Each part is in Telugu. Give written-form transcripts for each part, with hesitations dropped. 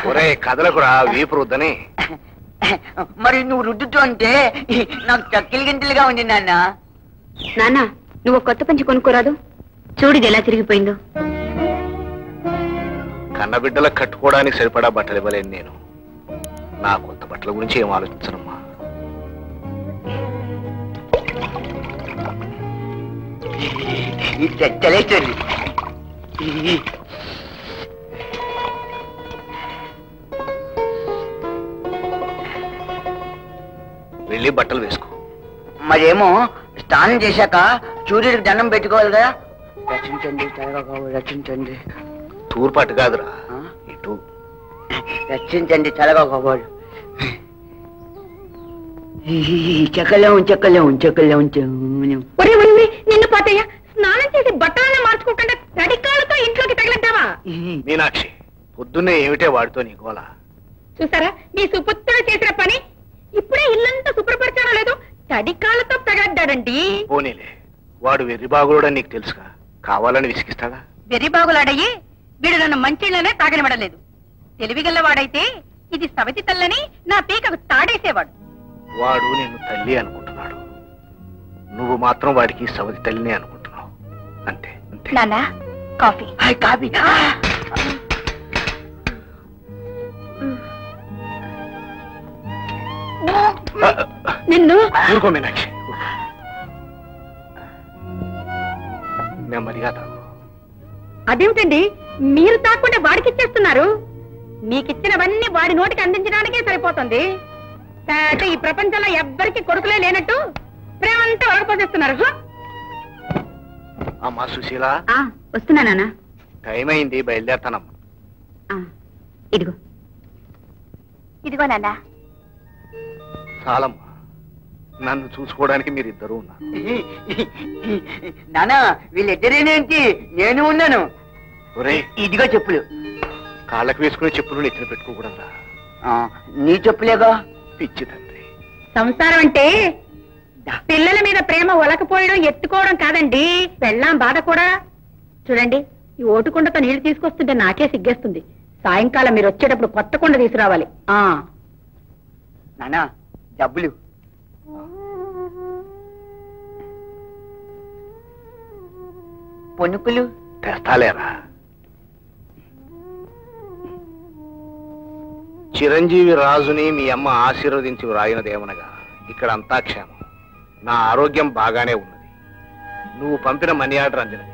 ఒరే కదలకురా వీపు రుద్దని. మరి నువ్వు రుద్దుతూ అంటే నాకు చక్కెలు గింతలుగా ఉంది నాన్న. నాన్న నువ్వు కొత్త పంచి కొనుక్కోరాదు, చూడిది ఎలా తిరిగిపోయిందో. కన్నబిడ్డలకు కట్టుకోవడానికి సరిపడా బట్టలు ఇవ్వలేను నేను. నా కొత్త బట్టల గురించి ఏం ఆలోచించనమ్మా. చలేస్తుంది. వెళ్ళి బట్టలు వేసుకో. మరేమో స్నానం చేశాక సూర్యుడికి దండం పెట్టుకోవాలి కదా. రచించండి త్వరగా కావాలి, రచించండి. తూర్పాటు కాదురా, ఇటు. రచించండి త్వరగా కావాలి. చెక్కలేం చెక్కలేం చెక్కలేం. నిన్ను పాతయ్య స్నానం చేసి బట్టలనే మార్చుకోకుండా తడికాలతో ఇంట్లోకి తగిలిద్దావా? మీనాక్షి పొద్దున్నే ఏమిటే వాడితో నీ గోల? చూసారా మీ సుపుత్రుడు చేసిన పని. ఇప్పుడే ఇల్లంతా శుభ్రపరచడం లేదు, తడికాలతో తగలడ్డాడండి. పోనీలే, వాడు వెర్రిబాగుడని నీకు తెలుసుగా, కావాలని విసిగిస్తాడా? వెర్రిబాగులాడయ్యి వీడు నన్ను మంచిళ్ళనే తాగనివ్వడలేదు. తెలివిగల్లవాడైతే ఇది సవతి తల్లని నా పీకకు తాడేసేవాడు. వాడు నిన్ను తల్లి అనుకుంటున్నాడు, నువ్వు మాత్రం వాడికి సవతి తల్లినే అనుకుంటున్నావు. అంతే అంతే. నాన్న కాఫీ. కాఫీ. నిన్ను ఊరుకో మీనాక్షి, నెమ్మదిగా తాగు. అదేమిటండి మీరు తాకుండా వాడికిచ్చేస్తున్నారు? మీకిచ్చినవన్నీ వాడి నోటికి అందించడానికే సరిపోతుంది. అంటే ఈ ప్రపంచంలో ఎవ్వరికి కొడుకులే లేనట్టు ప్రేమంతా వడపోసేస్తున్నారు. అమ్మా సుశీల, వస్తున్నానా? టైం అయింది, బయలుదేరతానమ్మా. ఇదిగో ఇదిగో నాన్న. చాలమ్మా, నన్ను చూసుకోవడానికి మీరిద్దరూ ఉన్నారు. నానా వీళ్ళిద్దరేనేంటి, నేను ఉన్నాను. ఒరే ఇదిగో చెప్పులు. కాళ్ళకు వేసుకునే చెప్పులు నెత్తిన పెట్టుకోకూడదురా. నీ చెప్పులేగా. పిచ్చి తండ్రి, సంసారం అంటే పిల్లల మీద ప్రేమ ఒలకపోయడం ఎత్తుకోవడం కాదండి, పెళ్ళాం బాధ కూడా. చూడండి ఈ ఓటుకుండతో నీళ్లు తీసుకొస్తుంటే నాకే సిగ్గేస్తుంది. సాయంకాలం మీరు వచ్చేటప్పుడు కొత్త కుండ తీసుకురావాలి. నానా డబ్బులు. పొనుకులు తెస్తాలేరా. చిరంజీవి రాజుని మీ అమ్మ ఆశీర్వదించి వ్రాయినదేమనగా ఇక్కడ అంతా క్షేమం. నా ఆరోగ్యం బాగానే ఉన్నది. నువ్వు పంపిన మనీ ఆర్డర్ అందినది.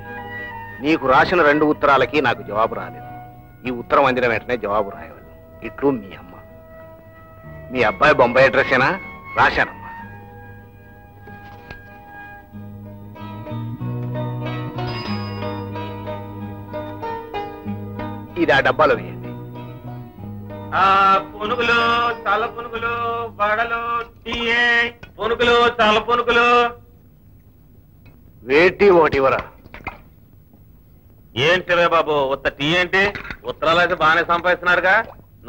నీకు రాసిన 2 ఉత్తరాలకి నాకు జవాబు రాలేదు. ఈ ఉత్తరం అందిన వెంటనే జవాబు రాయవాలి. ఇట్లు మీ అమ్మ. మీ అబ్బాయి బొంబాయి అడ్రస్సేనా? రాశానమ్మా. ఇది ఆ డబ్బాలో వేయండి. పునుగులు, చల్ల పునుగులు, వడలు, టీయే, పునుగులు, చల్ల పునుగులు. వేటి ఒకటి ఇవ్వరా. ఏంటి రే బాబు, ఉత్త టీ ఏంటి? ఉత్తరాలు అయితే బాగానే సంపాదిస్తున్నారుగా,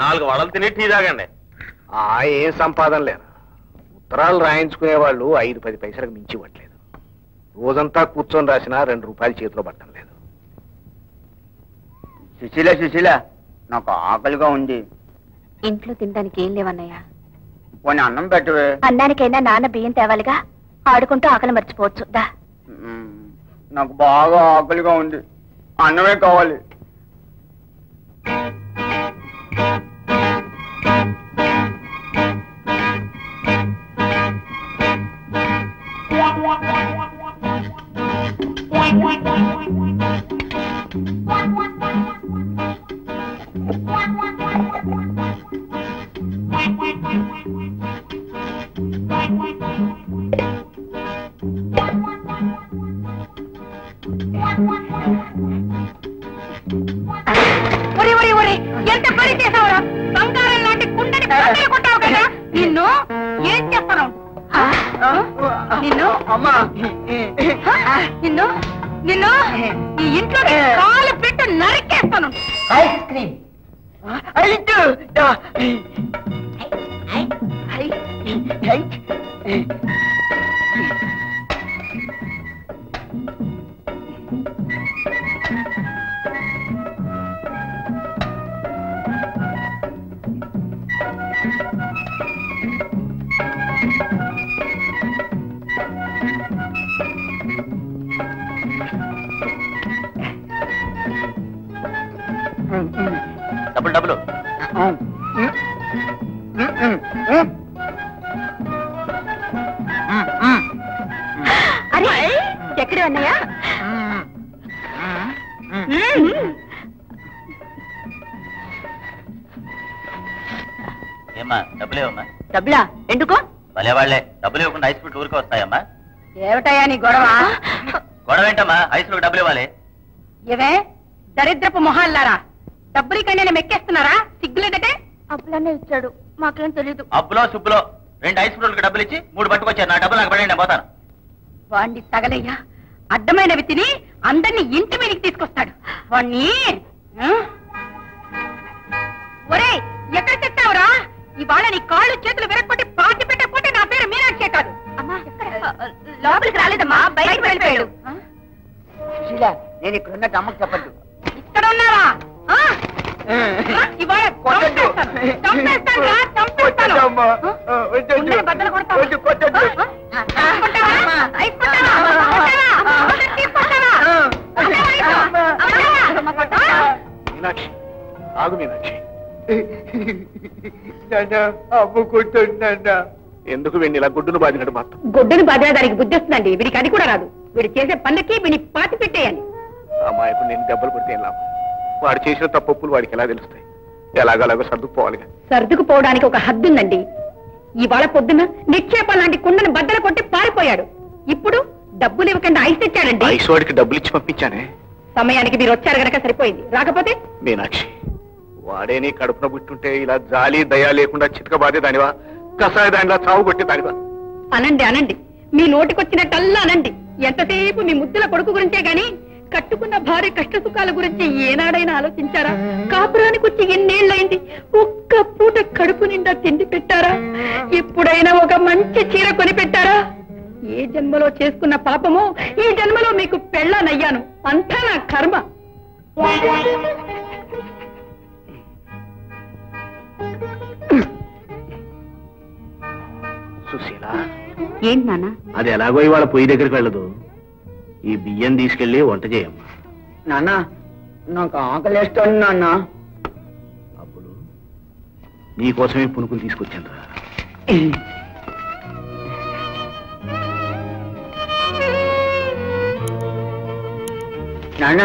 4 వడలు తిని టీ తాగండి. ఏం సంపాదన లేరా. ఉత్తరాలు రాయించుకునే వాళ్ళు 5-10 పైసలకు మించి ఇవ్వట్లేదు. రోజంతా కూర్చొని రాసినా 2 రూపాయలు చేతిలో పట్టడం లేదు. సుశీల సుశీల, నాకు ఆకలిగా ఉంది. ఇంట్లో తినడానికి ఏం లేవన్నయ్యా. పోనీ అన్నం పెట్టవే. అన్నానికైనా నాన్న బియ్యం తేవాలిగా, ఆడుకుంటూ ఆకలి మర్చిపోవచ్చు. దా. నాకు బాగా ఆకలిగా ఉంది, అన్నమే కావాలి. ఎంత పని చేసావురా? బంగారం లాంటి కుండని కొట్టావు కదా. నిన్ను ఏం చేస్తాను? నిన్ను నిన్ను నిన్ను ఈ ఇంట్లో కాలు పెట్టి నరికేస్తాను. Ice cream. డబ్బులు డబ్బులు అరే ఎక్కడ ఉన్నాయా? ఏమ్మా డబ్బులేవమ్మా? డబ్బులా ఎందుకో? భలే వాళ్ళే డబ్బులు ఇవ్వకుండా ఐస్ ఫ్రూట్ ఊరికే వస్తాయమ్మా. ఏమిటయ్యా నీ గొడవ? గొడవ ఏంటమ్మా? ఐస్ ఫ్రూట్ డబ్బులు ఇవ్వాలి. ఇవే దరిద్రపు మొహాల్లారా, డబ్బులు కన్నా మెక్కేస్తున్నారా? సిగ్గులేదటే. అప్పులనే ఇచ్చాడు, మాకేం తెలీదు. అప్పులో సుబ్బులో 2 ఐస్ ఫ్రూట్లకు డబ్బులు ఇచ్చి 3 పట్టుకొచ్చారు. నా డబ్బులు నాకు పడండి, నేను పోతాను. వాణ్ణి తగలయ్యా, అడ్డమైనవి తిని అందరినీ ఇంటి మీదకి తీసుకొస్తాడు వాణ్ణి. ఒరే ఎక్కడ చెప్తావురా? ఇవాళ నీ కాళ్ళు చేతులు విరగొట్టి పాతి పెట్టకపోతే నా పేరు మీనాక్షే కాదు. లోపలికి రాలేదమ్మా, బయటకు వెళ్ళిపోయాడు. నేను ఇక్కడ ఉన్న అమ్మకు చెప్పద్దు. ఇక్కడ ఉన్నావా? ఇవాళ చంపేస్తాను రా, చంపేస్తాను. ఉన్నది బద్దలు కొడతావా? మీనాక్షి ఆగు మీనాక్షి. ఎందుకు వీడిని ఇలా గుడ్డును బాధినట్టు మాత్రం? గొడ్డును బాధిన దానికి బుద్ధి వస్తుందండి. వీడికి అది కూడా రాదు. వీడు చేసే పనులకి వీడిని పాతి పెట్టేయాలి. అమ్మాయికు నేను దెబ్బలు కొడితే ఏం లాభం? వాడు చేసిన తప్పులు వాడికి ఎలా తెలుస్తాయి? ఎలాగలాగో సర్దుకుపోవాలిగా. సర్దుకుపోవడానికి ఒక హద్దుందండి. ఇవాళ పొద్దున నిక్షేపం లాంటి కుండను బద్దలు కొట్టి పారిపోయాడు. ఇప్పుడు డబ్బులు ఇవ్వకుండా ఐస్ తెచ్చాడండి. ఐస్ వాడికి డబ్బులు ఇచ్చి పంపించానే. సమయానికి మీరు వచ్చారు గనక సరిపోయింది, రాకపోతే మీనాక్షి వాడే నీ కడుపున పుట్టుంటే ఇలా జాలి దయా లేకుండా చితక బాధేదానివా? కసాయ దానిలా చావు కొట్టేదానివా? అనండి అనండి, మీ నోటికొచ్చినట్టల్లా అనండి. ఎంతసేపు మీ ముద్దుల కొడుకు గురించే గాని కట్టుకున్న భార్య కష్ట సుఖాల గురించి ఏనాడైనా ఆలోచించారా? కాపురానికి వచ్చి ఎన్నేళ్లైంది, ఒక్క పూట కడుపు నిండా తిండి పెట్టారా? ఎప్పుడైనా ఒక మంచి చీర కొని పెట్టారా? ఏ జన్మలో చేసుకున్న పాపమో ఈ జన్మలో మీకు పెళ్ళానయ్యాను. అంతా నా కర్మ. సుశీల, ఏంటి నాన్న? అది ఎలాగో ఇవాళ పొయ్యి దగ్గరికి వెళ్ళదు. ఈ బియ్యం తీసుకెళ్లి వంట చేయమ్మా. నాన్న నాకు ఆకలేస్తుంది నాన్న. అప్పుడు నీకోసమే పునుకులు తీసుకొచ్చాను రా. నాన్న